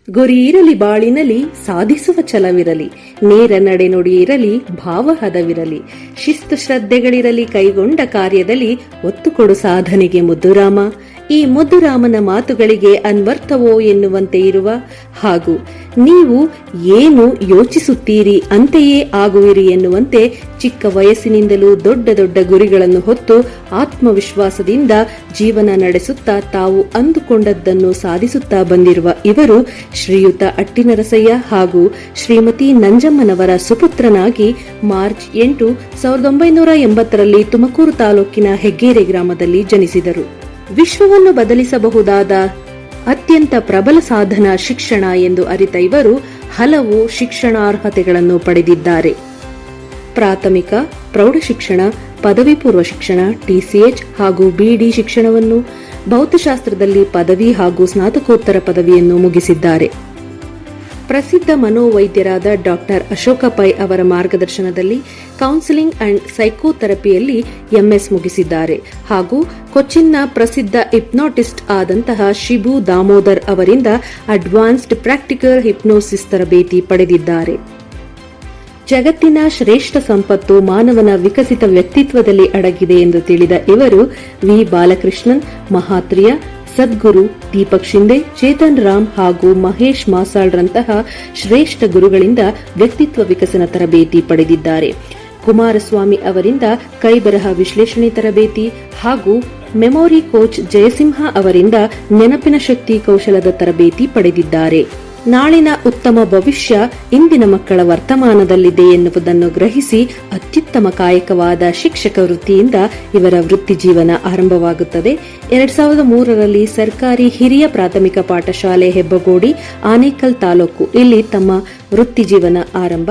ಗುರಿ ಇರಲಿ ಬಾಳಿನಲಿ, ಸಾಧಿಸುವ ಛಲವಿರಲಿ, ನೇರ ನಡೆನುಡಿ ಇರಲಿ, ಭಾವಹದವಿರಲಿ, ಶಿಸ್ತು ಶ್ರದ್ಧೆಗಳಿರಲಿ, ಕೈಗೊಂಡ ಕಾರ್ಯದಲ್ಲಿ ಒತ್ತು ಕೊಡು ಸಾಧನೆಗೆ ಮುದ್ದುರಾಮ. ಈ ಮುದ್ದುರಾಮನ ಮಾತುಗಳಿಗೆ ಅನ್ವರ್ಥವೋ ಎನ್ನುವಂತೆ ಇರುವ ಹಾಗೂ ನೀವು ಏನು ಯೋಚಿಸುತ್ತೀರಿ ಅಂತೆಯೇ ಆಗುವಿರಿ ಎನ್ನುವಂತೆ ಚಿಕ್ಕ ವಯಸ್ಸಿನಿಂದಲೂ ದೊಡ್ಡ ದೊಡ್ಡ ಗುರಿಗಳನ್ನು ಹೊತ್ತು ಆತ್ಮವಿಶ್ವಾಸದಿಂದ ಜೀವನ ನಡೆಸುತ್ತಾ ತಾವು ಅಂದುಕೊಂಡದ್ದನ್ನು ಸಾಧಿಸುತ್ತಾ ಬಂದಿರುವ ಇವರು ಶ್ರೀಯುತ ಅಟ್ಟಿನರಸಯ್ಯ ಹಾಗೂ ಶ್ರೀಮತಿ ನಂಜಮ್ಮನವರ ಸುಪುತ್ರನಾಗಿ ಮಾರ್ಚ್ 8, 1980ರಲ್ಲಿ ತುಮಕೂರು ತಾಲೂಕಿನ ಹೆಗ್ಗೇರಿ ಗ್ರಾಮದಲ್ಲಿ ಜನಿಸಿದರು. ವಿಶ್ವವನ್ನು ಬದಲಿಸಬಹುದಾದ ಅತ್ಯಂತ ಪ್ರಬಲ ಸಾಧನ ಶಿಕ್ಷಣ ಎಂದು ಅರಿತ ಇವರು ಹಲವು ಶಿಕ್ಷಣಾರ್ಹತೆಗಳನ್ನು ಪಡೆದಿದ್ದಾರೆ. ಪ್ರಾಥಮಿಕ, ಪ್ರೌಢಶಿಕ್ಷಣ, ಪದವಿ ಪೂರ್ವ ಶಿಕ್ಷಣ, ಟಿಸಿಎಚ್ ಹಾಗೂ ಬಿಡಿ ಶಿಕ್ಷಣವನ್ನು, ಭೌತಶಾಸ್ತ್ರದಲ್ಲಿ ಪದವಿ ಹಾಗೂ ಸ್ನಾತಕೋತ್ತರ ಪದವಿಯನ್ನು ಮುಗಿಸಿದ್ದಾರೆ. ಪ್ರಸಿದ್ಧ ಮನೋವೈದ್ಯರಾದ ಡಾಕ್ಟರ್ ಅಶೋಕ ಪೈ ಅವರ ಮಾರ್ಗದರ್ಶನದಲ್ಲಿ ಕೌನ್ಸಿಲಿಂಗ್ ಅಂಡ್ ಸೈಕೋಥೆರಪಿಯಲ್ಲಿ ಎಂಎಸ್ ಮುಗಿಸಿದ್ದಾರೆ ಹಾಗೂ ಕೊಚ್ಚಿನ್ನ ಪ್ರಸಿದ್ಧ ಹಿಪ್ನಾಟಿಸ್ಟ್ ಆದಂತಹ ಶಿಬು ದಾಮೋದರ್ ಅವರಿಂದ ಅಡ್ವಾನ್ಸ್ಡ್ ಪ್ರಾಕ್ಟಿಕಲ್ ಹಿಪ್ನೋಸಿಸ್ ತರಬೇತಿ ಪಡೆದಿದ್ದಾರೆ. ಜಗತ್ತಿನ ಶ್ರೇಷ್ಠ ಸಂಪತ್ತು ಮಾನವನ ವಿಕಸಿತ ವ್ಯಕ್ತಿತ್ವದಲ್ಲಿ ಅಡಗಿದೆ ಎಂದು ತಿಳಿದ ಇವರು ವಿ ಬಾಲಕೃಷ್ಣನ್, ಮಹಾತ್ರಿಯ, ಸದ್ಗುರು, ದೀಪಕ್ ಶಿಂದೆ, ಚೇತನ್ ರಾಮ್ ಹಾಗೂ ಮಹೇಶ್ ಮಾಸಾಳ್ರಂತಹ ಶ್ರೇಷ್ಠ ಗುರುಗಳಿಂದ ವ್ಯಕ್ತಿತ್ವ ವಿಕಸನ ತರಬೇತಿ ಪಡೆದಿದ್ದಾರೆ. ಕುಮಾರಸ್ವಾಮಿ ಅವರಿಂದ ಕೈಬರಹ ವಿಶ್ಲೇಷಣೆ ತರಬೇತಿ ಹಾಗೂ ಮೆಮೊರಿ ಕೋಚ್ ಜಯಸಿಂಹ ಅವರಿಂದ ನೆನಪಿನ ಶಕ್ತಿ ಕೌಶಲದ ತರಬೇತಿ ಪಡೆದಿದ್ದಾರೆ. ನಾಳಿನ ಉತ್ತಮ ಭವಿಷ್ಯ ಇಂದಿನ ಮಕ್ಕಳ ವರ್ತಮಾನದಲ್ಲಿದೆ ಎನ್ನುವುದನ್ನು ಗ್ರಹಿಸಿ ಅತ್ಯುತ್ತಮ ಕಾಯಕವಾದ ಶಿಕ್ಷಕ ವೃತ್ತಿಯಿಂದ ಇವರ ವೃತ್ತಿ ಜೀವನ ಆರಂಭವಾಗುತ್ತದೆ. 2003ರಲ್ಲಿ ಸರ್ಕಾರಿ ಹಿರಿಯ ಪ್ರಾಥಮಿಕ ಪಾಠಶಾಲೆ ಹೆಬ್ಬಗೋಡಿ, ಆನೇಕಲ್ ತಾಲೂಕು ಇಲ್ಲಿ ತಮ್ಮ ವೃತ್ತಿ ಜೀವನ ಆರಂಭ.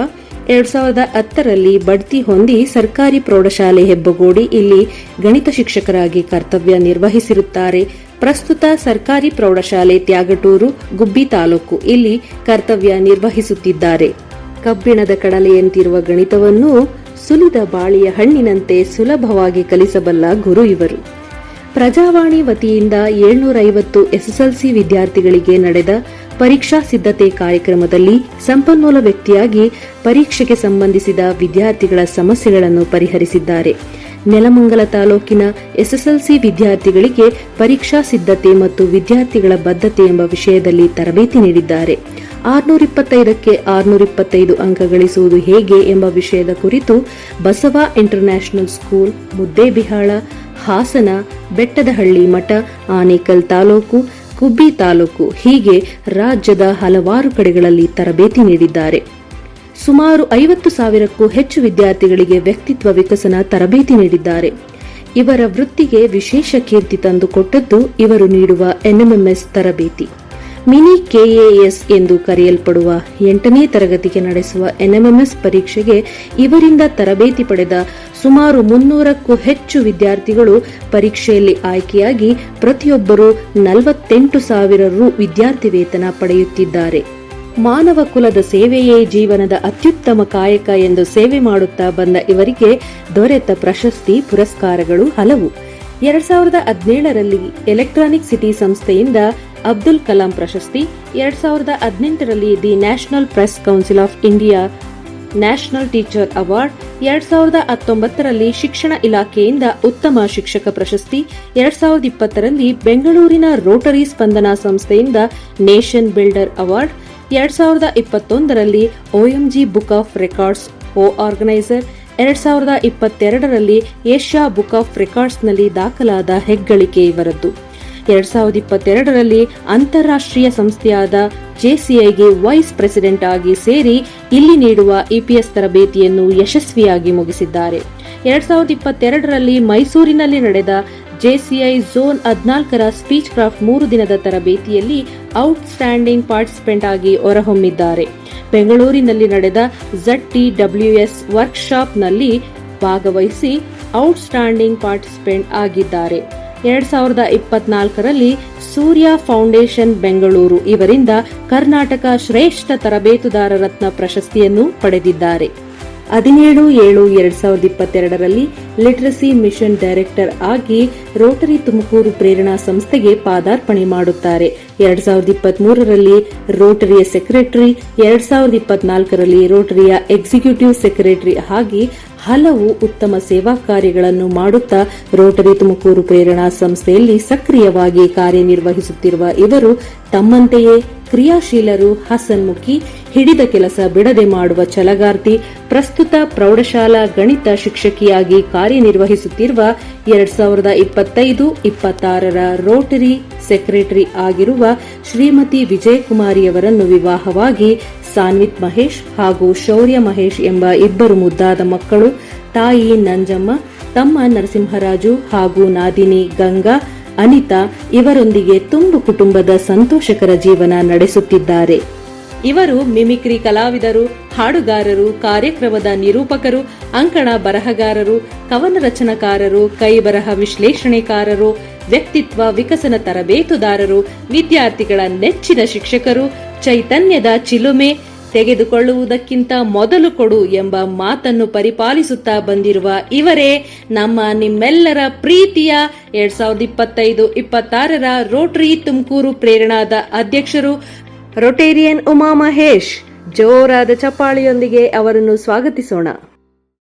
2010ರಲ್ಲಿ ಬಡ್ತಿ ಹೊಂದಿ ಸರ್ಕಾರಿ ಪ್ರೌಢಶಾಲೆ ಹೆಬ್ಬಗೋಡಿ ಇಲ್ಲಿ ಗಣಿತ ಶಿಕ್ಷಕರಾಗಿ ಕರ್ತವ್ಯ ನಿರ್ವಹಿಸಿರುತ್ತಾರೆ. ಪ್ರಸ್ತುತ ಸರ್ಕಾರಿ ಪ್ರೌಢಶಾಲೆ ತ್ಯಾಗಟೂರು, ಗುಬ್ಬಿ ತಾಲೂಕು ಇಲ್ಲಿ ಕರ್ತವ್ಯ ನಿರ್ವಹಿಸುತ್ತಿದ್ದಾರೆ. ಕಬ್ಬಿಣದ ಕಡಲೆಯಂತಿರುವ ಗಣಿತವನ್ನು ಸುಲಿದ ಬಾಳಿಯ ಹಣ್ಣಿನಂತೆ ಸುಲಭವಾಗಿ ಕಲಿಸಬಲ್ಲ ಗುರು ಇವರು. ಪ್ರಜಾವಾಣಿ ವತಿಯಿಂದ 750 ಎಸ್ಎಸ್ಎಲ್ಸಿ ವಿದ್ಯಾರ್ಥಿಗಳಿಗೆ ನಡೆದ ಪರೀಕ್ಷಾ ಸಿದ್ಧತೆ ಕಾರ್ಯಕ್ರಮದಲ್ಲಿ ಸಂಪನ್ಮೂಲ ವ್ಯಕ್ತಿಯಾಗಿ ಪರೀಕ್ಷೆಗೆ ಸಂಬಂಧಿಸಿದ ವಿದ್ಯಾರ್ಥಿಗಳ ಸಮಸ್ಯೆಗಳನ್ನು ಪರಿಹರಿಸಿದ್ದಾರೆ. ನೆಲಮಂಗಲ ತಾಲೂಕಿನ ಎಸ್ಎಸ್ಎಲ್ಸಿ ವಿದ್ಯಾರ್ಥಿಗಳಿಗೆ ಪರೀಕ್ಷಾ ಸಿದ್ಧತೆ ಮತ್ತು ವಿದ್ಯಾರ್ಥಿಗಳ ಬದ್ಧತೆ ಎಂಬ ವಿಷಯದಲ್ಲಿ ತರಬೇತಿ ನೀಡಿದ್ದಾರೆ. 625ಕ್ಕೆ 625 ಅಂಕ ಗಳಿಸುವುದು ಹೇಗೆ ಎಂಬ ವಿಷಯದ ಕುರಿತು ಬಸವ ಇಂಟರ್ನ್ಯಾಷನಲ್ ಸ್ಕೂಲ್, ಮುದ್ದೇಬಿಹಾಳ, ಹಾಸನ, ಬೆಟ್ಟದಹಳ್ಳಿ ಮಠ, ಆನೇಕಲ್ ತಾಲೂಕು, ಗುಬ್ಬಿ ತಾಲೂಕು ಹೀಗೆ ರಾಜ್ಯದ ಹಲವಾರು ಕಡೆಗಳಲ್ಲಿ ತರಬೇತಿ ನೀಡಿದ್ದಾರೆ. ಸುಮಾರು 50,000ಕ್ಕೂ ಹೆಚ್ಚು ವಿದ್ಯಾರ್ಥಿಗಳಿಗೆ ವ್ಯಕ್ತಿತ್ವ ವಿಕಸನ ತರಬೇತಿ ನೀಡಿದ್ದಾರೆ. ಇವರ ವೃತ್ತಿಗೆ ವಿಶೇಷ ಕೀರ್ತಿ ತಂದುಕೊಟ್ಟದ್ದು ಇವರು ನೀಡುವ ಎನ್ಎಂಎಂಎಸ್ ತರಬೇತಿ. ಮಿನಿ ಕೆಎಎಸ್ ಎಂದು ಕರೆಯಲ್ಪಡುವ 8ನೇ ತರಗತಿಗೆ ನಡೆಸುವ ಎನ್ಎಂಎಂಎಸ್ ಪರೀಕ್ಷೆಗೆ ಇವರಿಂದ ತರಬೇತಿ ಪಡೆದ ಸುಮಾರು 300ಕ್ಕೂ ಹೆಚ್ಚು ವಿದ್ಯಾರ್ಥಿಗಳು ಪರೀಕ್ಷೆಯಲ್ಲಿ ಆಯ್ಕೆಯಾಗಿ ಪ್ರತಿಯೊಬ್ಬರೂ 48,000 ರು ವಿದ್ಯಾರ್ಥಿ ವೇತನ ಪಡೆಯುತ್ತಿದ್ದಾರೆ. ಮಾನವ ಕುಲದ ಸೇವೆಯೇ ಜೀವನದ ಅತ್ಯುತ್ತಮ ಕಾಯಕ ಎಂದು ಸೇವೆ ಮಾಡುತ್ತಾ ಬಂದ ಇವರಿಗೆ ದೊರೆತ ಪ್ರಶಸ್ತಿ, ಪುರಸ್ಕಾರಗಳು ಹಲವು. 2017ರಲ್ಲಿ ಎಲೆಕ್ಟ್ರಾನಿಕ್ ಸಿಟಿ ಸಂಸ್ಥೆಯಿಂದ ಅಬ್ದುಲ್ ಕಲಾಂ ಪ್ರಶಸ್ತಿ, 2018ರಲ್ಲಿ the National Press Council of India National Teacher Award, 2019ರಲ್ಲಿ ಶಿಕ್ಷಣ ಇಲಾಖೆಯಿಂದ ಉತ್ತಮ ಶಿಕ್ಷಕ ಪ್ರಶಸ್ತಿ, 2020ರಲ್ಲಿ ಬೆಂಗಳೂರಿನ ರೋಟರಿ ಸ್ಪಂದನಾ ಸಂಸ್ಥೆಯಿಂದ ನೇಷನ್ ಬಿಲ್ಡರ್ ಅವಾರ್ಡ್, 2021ರಲ್ಲಿ OMG Book of Records organiser, 2022ರಲ್ಲಿ ಏಷ್ಯಾ ಬುಕ್ ಆಫ್ ರೆಕಾರ್ಡ್ಸ್ನಲ್ಲಿ ದಾಖಲಾದ ಹೆಗ್ಗಳಿಕೆ ಇವರದ್ದು. 2022ರಲ್ಲಿ ಅಂತಾರಾಷ್ಟ್ರೀಯ ಸಂಸ್ಥೆಯಾದ JCIಗೆ ವೈಸ್ ಪ್ರೆಸಿಡೆಂಟ್ ಆಗಿ ಸೇರಿ ಇಲ್ಲಿ ನೀಡುವ EPS ತರಬೇತಿಯನ್ನು ಯಶಸ್ವಿಯಾಗಿ ಮುಗಿಸಿದ್ದಾರೆ. 2022ರಲ್ಲಿ ಮೈಸೂರಿನಲ್ಲಿ ನಡೆದ JCI ಝೋನ್ 14ರ ಸ್ಪೀಚ್ ಕ್ರಾಫ್ಟ್ 3 ದಿನದ ತರಬೇತಿಯಲ್ಲಿ ಔಟ್ ಸ್ಟ್ಯಾಂಡಿಂಗ್ ಪಾರ್ಟಿಸಿಪೆಂಟ್ ಆಗಿ ಹೊರಹೊಮ್ಮಿದ್ದಾರೆ. ಬೆಂಗಳೂರಿನಲ್ಲಿ ನಡೆದ ZTWS ವರ್ಕ್ಶಾಪ್ನಲ್ಲಿ ಭಾಗವಹಿಸಿ ಔಟ್ ಸ್ಟ್ಯಾಂಡಿಂಗ್ ಪಾರ್ಟಿಸಿಪೆಂಟ್ ಆಗಿದ್ದಾರೆ. 2024ರಲ್ಲಿ ಸೂರ್ಯ ಫೌಂಡೇಶನ್ ಬೆಂಗಳೂರು ಇವರಿಂದ ಕರ್ನಾಟಕ ಶ್ರೇಷ್ಠ ತರಬೇತುದಾರ ರತ್ನ ಪ್ರಶಸ್ತಿಯನ್ನು ಪಡೆದಿದ್ದಾರೆ. 17/7/2022ರಲ್ಲಿ ಲಿಟರಸಿ ಮಿಷನ್ ಡೈರೆಕ್ಟರ್ ಆಗಿ ರೋಟರಿ ತುಮಕೂರು ಪ್ರೇರಣಾ ಸಂಸ್ಥೆಗೆ ಪಾದಾರ್ಪಣೆ ಮಾಡುತ್ತಾರೆ. 2023ರಲ್ಲಿ ರೋಟರಿಯ ಸೆಕ್ರೆಟರಿ, 2024ರಲ್ಲಿ ರೋಟರಿಯ ಎಕ್ಸಿಕ್ಯೂಟಿವ್ ಸೆಕ್ರೆಟರಿ ಆಗಿ ಹಲವು ಉತ್ತಮ ಸೇವಾ ಕಾರ್ಯಗಳನ್ನು ಮಾಡುತ್ತಾ ರೋಟರಿ ತುಮಕೂರು ಪ್ರೇರಣಾ ಸಂಸ್ಥೆಯಲ್ಲಿ ಸಕ್ರಿಯವಾಗಿ ಕಾರ್ಯನಿರ್ವಹಿಸುತ್ತಿರುವ ಇವರು ತಮ್ಮಂತೆಯೇ ಕ್ರಿಯಾಶೀಲರು, ಹಸನ್ಮುಖಿ, ಹಿಡಿದ ಕೆಲಸ ಬಿಡದೆ ಮಾಡುವ ಛಲಗಾರ್ತಿ. ಪ್ರಸ್ತುತ ಪ್ರೌಢಶಾಲಾ ಗಣಿತ ಶಿಕ್ಷಕಿಯಾಗಿ ಕಾರ್ಯನಿರ್ವಹಿಸುತ್ತಿರುವ 2025-26ರ ರೋಟರಿ ಸೆಕ್ರೆಟರಿ ಆಗಿರುವ ಶ್ರೀಮತಿ ವಿಜಯಕುಮಾರಿಯವರನ್ನು ವಿವಾಹವಾಗಿ ಸಾನ್ವಿತ್ ಮಹೇಶ್ ಹಾಗೂ ಶೌರ್ಯ ಮಹೇಶ್ ಎಂಬ ಇಬ್ಬರು ಮುದ್ದಾದ ಮಕ್ಕಳು, ತಾಯಿ ನಂಜಮ್ಮ, ತಮ್ಮ ನರಸಿಂಹರಾಜು ಹಾಗೂ ನಾದಿನಿ ಗಂಗಾ, ಅನಿತಾ ಇವರೊಂದಿಗೆ ತುಂಬು ಕುಟುಂಬದ ಸಂತೋಷಕರ ಜೀವನ ನಡೆಸುತ್ತಿದ್ದಾರೆ. ಇವರು ಮಿಮಿಕ್ರಿ ಕಲಾವಿದರು, ಹಾಡುಗಾರರು, ಕಾರ್ಯಕ್ರಮದ ನಿರೂಪಕರು, ಅಂಕಣ ಬರಹಗಾರರು, ಕವನ ರಚನಾಕಾರರು, ಕೈಬರಹ ವಿಶ್ಲೇಷಣೆಕಾರರು, ವ್ಯಕ್ತಿತ್ವ ವಿಕಸನ ತರಬೇತುದಾರರು, ವಿದ್ಯಾರ್ಥಿಗಳ ನೆಚ್ಚಿನ ಶಿಕ್ಷಕರು, ಚೈತನ್ಯದ ಚಿಲುಮೆ, ತೆಗೆದುಕೊಳ್ಳುವುದಕ್ಕಿಂತ ಮೊದಲು ಕೊಡು ಎಂಬ ಮಾತನ್ನು ಪರಿಪಾಲಿಸುತ್ತಾ ಬಂದಿರುವ ಇವರೇ ನಿಮ್ಮೆಲ್ಲರ ಪ್ರೀತಿಯ 2025-26ರ ರೋಟರಿ ತುಮಕೂರು ಪ್ರೇರಣಾದ ಅಧ್ಯಕ್ಷರು ರೊಟೇರಿಯನ್ ಉಮಾ ಮಹೇಶ್. ಜೋರಾದ ಚಪ್ಪಾಳೆಯೊಂದಿಗೆ ಅವರನ್ನು ಸ್ವಾಗತಿಸೋಣ.